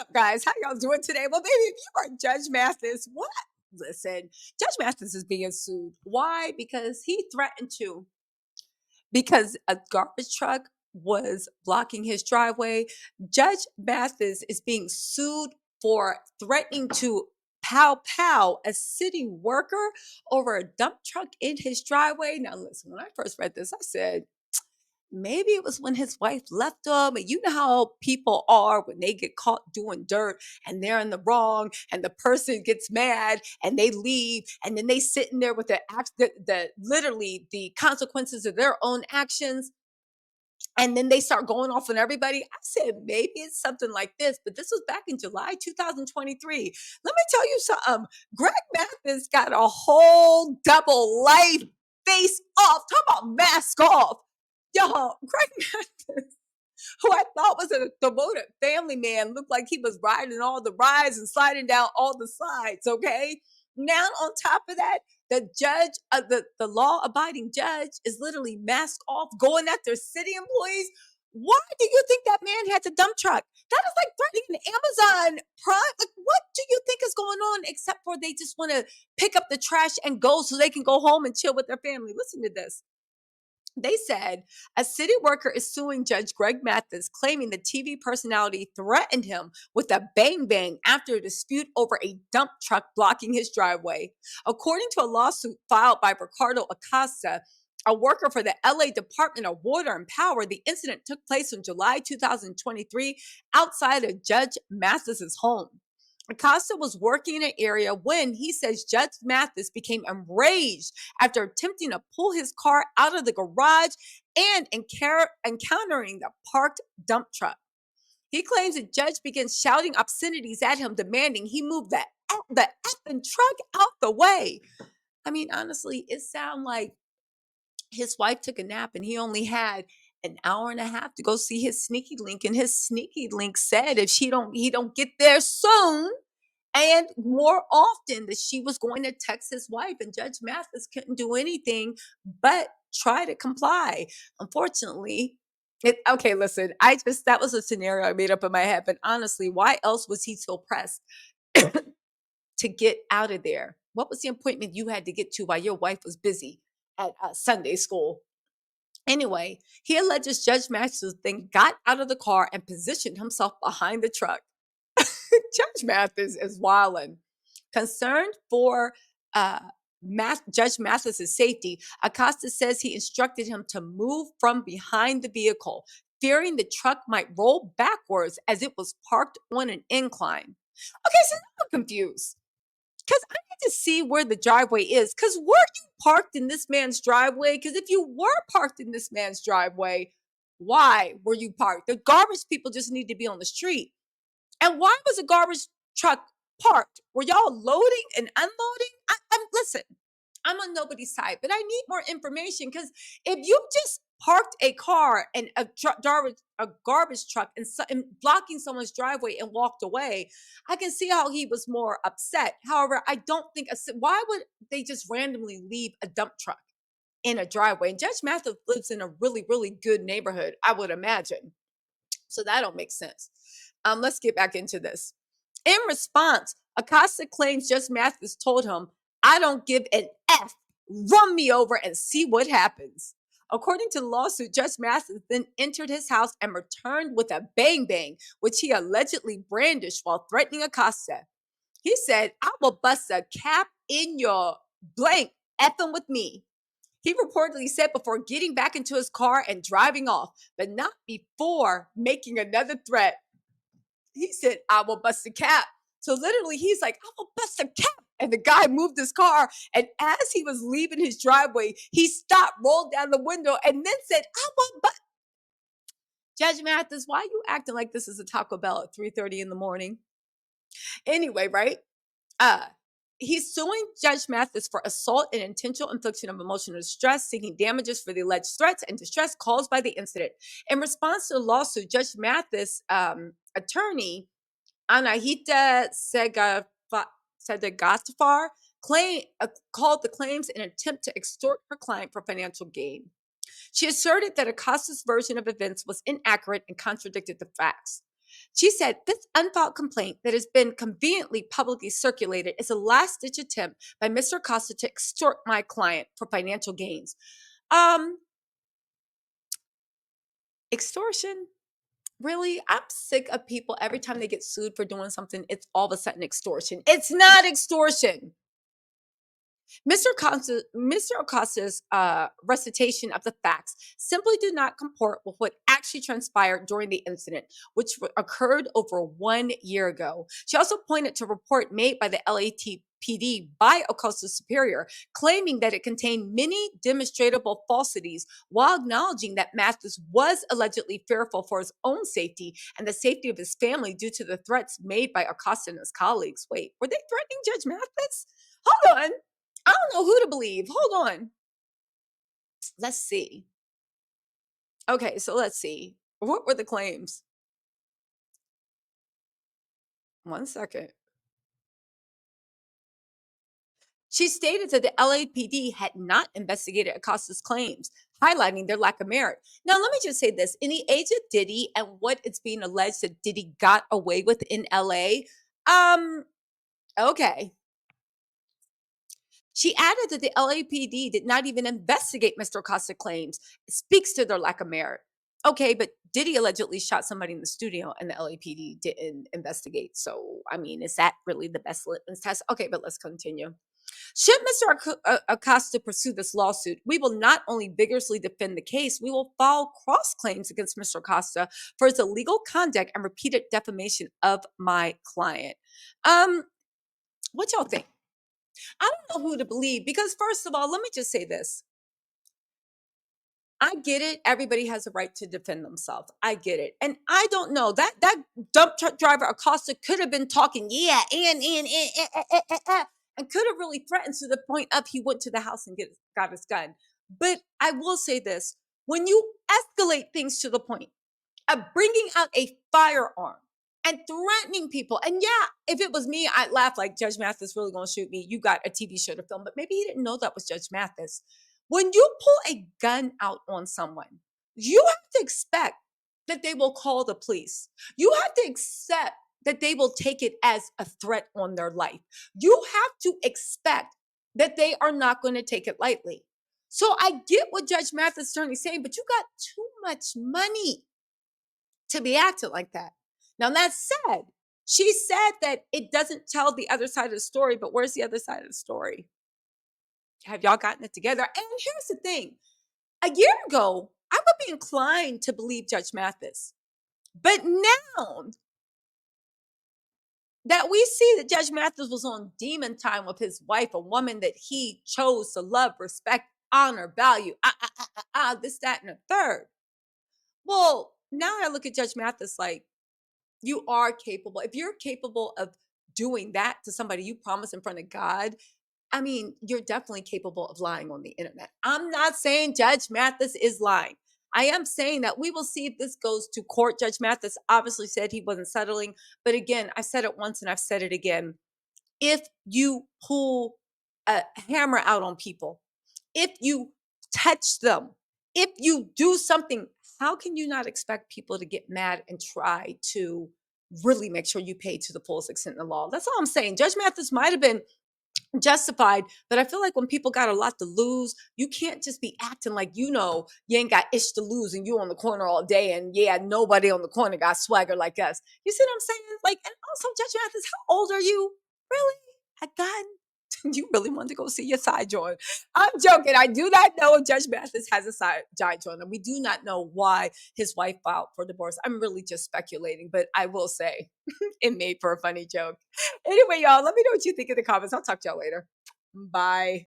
up, guys? How y'all doing today? Well, baby, if you are Judge Mathis, what? Listen, Judge Mathis is being sued. Why? Because he threatened to, because a garbage truck was blocking his driveway. Judge Mathis is being sued for threatening to pow a city worker over a dump truck in his driveway. Now, listen, when I first read this, I said, maybe it was when his wife left him. And you know how people are when they get caught doing dirt and they're in the wrong, and the person gets mad and they leave, and then they sit in there with the literally the consequences of their own actions. And then they start going off on everybody. I said, maybe it's something like this, but this was back in July 2023. Let me tell you something. Greg Mathis got a whole double life face off. Talk about mask off. Yo, Greg Mathis, who I thought was a devoted family man, looked like he was riding all the rides and sliding down all the slides, okay? Now, on top of that, the judge, the law-abiding judge is literally masked off, going after city employees. Why do you think that man has a dump truck? That is like threatening Amazon Prime. Like, what do you think is going on, except for they just want to pick up the trash and go so they can go home and chill with their family? Listen to this. They said a city worker is suing Judge Greg Mathis, claiming the TV personality threatened him with a bang after a dispute over a dump truck blocking his driveway. According to a lawsuit filed by Ricardo Acosta, a worker for the LA Department of Water and Power, the incident took place in July 2023 outside of Judge Mathis's home. Acosta was working in an area when he says Judge Mathis became enraged after attempting to pull his car out of the garage and encountering the parked dump truck. He claims the judge began shouting obscenities at him, demanding he move the effing truck out the way. I mean, honestly, it sounds like his wife took a nap and he only had an hour and a half to go see his sneaky link, and his sneaky link said if he don't get there soon and more often, that she was going to text his wife, and Judge Mathis couldn't do anything but try to comply. Unfortunately, okay, listen, that was a scenario I made up in my head, but honestly, why else was he so pressed to get out of there? What was the appointment you had to get to while your wife was busy at Sunday school? Anyway, he alleges Judge Mathis then got out of the car and positioned himself behind the truck. Judge Mathis is wilding. Concerned for Judge Mathis's safety, Acosta says he instructed him to move from behind the vehicle, fearing the truck might roll backwards as it was parked on an incline. Okay, so now I'm confused, because I need to see where the driveway is. Because were you parked in this man's driveway? Because if you were parked in this man's driveway, why were you parked? The garbage people just need to be on the street. And why was a garbage truck parked? Were y'all loading and unloading? Listen, I'm on nobody's side, but I need more information, because if you just parked a car and a garbage truck and blocking someone's driveway and walked away, I can see how he was more upset. However, I don't think why would they just randomly leave a dump truck in a driveway? And Judge Mathis lives in a really, really good neighborhood, I would imagine. So that don't make sense. Let's get back into this. In response, Acosta claims Judge Mathis told him, "I don't give an F. Run me over and see what happens." According to the lawsuit, Judge Mathis then entered his house and returned with a bang, which he allegedly brandished while threatening Acosta. He said, "I will bust a cap in your blank effing with me." He reportedly said before getting back into his car and driving off, but not before making another threat. He said, "I will bust a cap." So literally, he's like, "I will bust a cap." And the guy moved his car. And as he was leaving his driveway, he stopped, rolled down the window, and then said, "I will bust." Judge Mathis, why are you acting like this is a Taco Bell at 3:30 in the morning? Anyway, right? Uh, He's suing Judge Mathis for assault and intentional infliction of emotional distress, seeking damages for the alleged threats and distress caused by the incident. In response to the lawsuit, Judge Mathis' attorney, Anahita Sedegatafar, called the claims an attempt to extort her client for financial gain. She asserted that Acosta's version of events was inaccurate and contradicted the facts. She said, this unfiled complaint that has been conveniently publicly circulated is a last ditch attempt by Mr. Costa to extort my client for financial gains. Um, Extortion? Really? I'm sick of people every time they get sued for doing something, it's all of a sudden extortion. It's not extortion. Mr. Acosta's recitation of the facts simply do not comport with what actually transpired during the incident, which occurred over 1 year ago. She also pointed to a report made by the LATPD by Acosta's superior, claiming that it contained many demonstrable falsities, while acknowledging that Mathis was allegedly fearful for his own safety and the safety of his family due to the threats made by Acosta and his colleagues. Wait, were they threatening Judge Mathis? Hold on. I don't know who to believe. Hold on. Let's see. Okay, so let's see. What were the claims? 1 second. She stated that the LAPD had not investigated Acosta's claims, highlighting their lack of merit. Now, let me just say this. In the age of Diddy and what it's being alleged that Diddy got away with in LA, okay. She added that the LAPD did not even investigate Mr. Acosta's claims. It speaks to their lack of merit. Okay, but Diddy allegedly shot somebody in the studio and the LAPD didn't investigate. So, I mean, is that really the best litmus test? Okay, but let's continue. Should Mr. Acosta pursue this lawsuit, we will not only vigorously defend the case, we will file cross claims against Mr. Acosta for his illegal conduct and repeated defamation of my client. What y'all think? I don't know who to believe because, first of all, let me just say this. I get it. Everybody has a right to defend themselves. I get it. And I don't know that dump truck driver Acosta could have been talking, yeah, and could have really threatened to the point of he went to the house and got his gun. But I will say this, when you escalate things to the point of bringing out a firearm and threatening people. And yeah, if it was me, I'd laugh like Judge Mathis really gonna shoot me. You got a TV show to film, but maybe he didn't know that was Judge Mathis. When you pull a gun out on someone, you have to expect that they will call the police. You have to accept that they will take it as a threat on their life. You have to expect that they are not going to take it lightly. So I get what Judge Mathis attorney is saying, but you got too much money to be acting like that. Now, that said, she said that it doesn't tell the other side of the story, but where's the other side of the story? Have y'all gotten it together? And here's the thing. A year ago, I would be inclined to believe Judge Mathis. But now that we see that Judge Mathis was on demon time with his wife, a woman that he chose to love, respect, honor, value, this, that, and a third. Well, now I look at Judge Mathis like, you are capable. If you're capable of doing that to somebody you promise in front of God, I mean, you're definitely capable of lying on the internet. I'm not saying Judge Mathis is lying. I am saying that we will see if this goes to court. Judge Mathis obviously said he wasn't settling. But again, I said it once and I've said it again. If you pull a hammer out on people, if you touch them, if you do something, how can you not expect people to get mad and try to really make sure you pay to the fullest extent of the law? That's all I'm saying. Judge Mathis might have been justified, but I feel like when people got a lot to lose, you can't just be acting like you ain't got ish to lose and you on the corner all day and yeah, nobody on the corner got swagger like us. You see what I'm saying? Like, and also Judge Mathis, how old are you? Really? Had gotten you really want to go see your side joint. I'm joking. I do not know if Judge Mathis has a side joint, and we do not know why his wife filed for divorce. I'm really just speculating, but I will say it made for a funny joke. Anyway, y'all, let me know what you think in the comments. I'll talk to y'all later. Bye.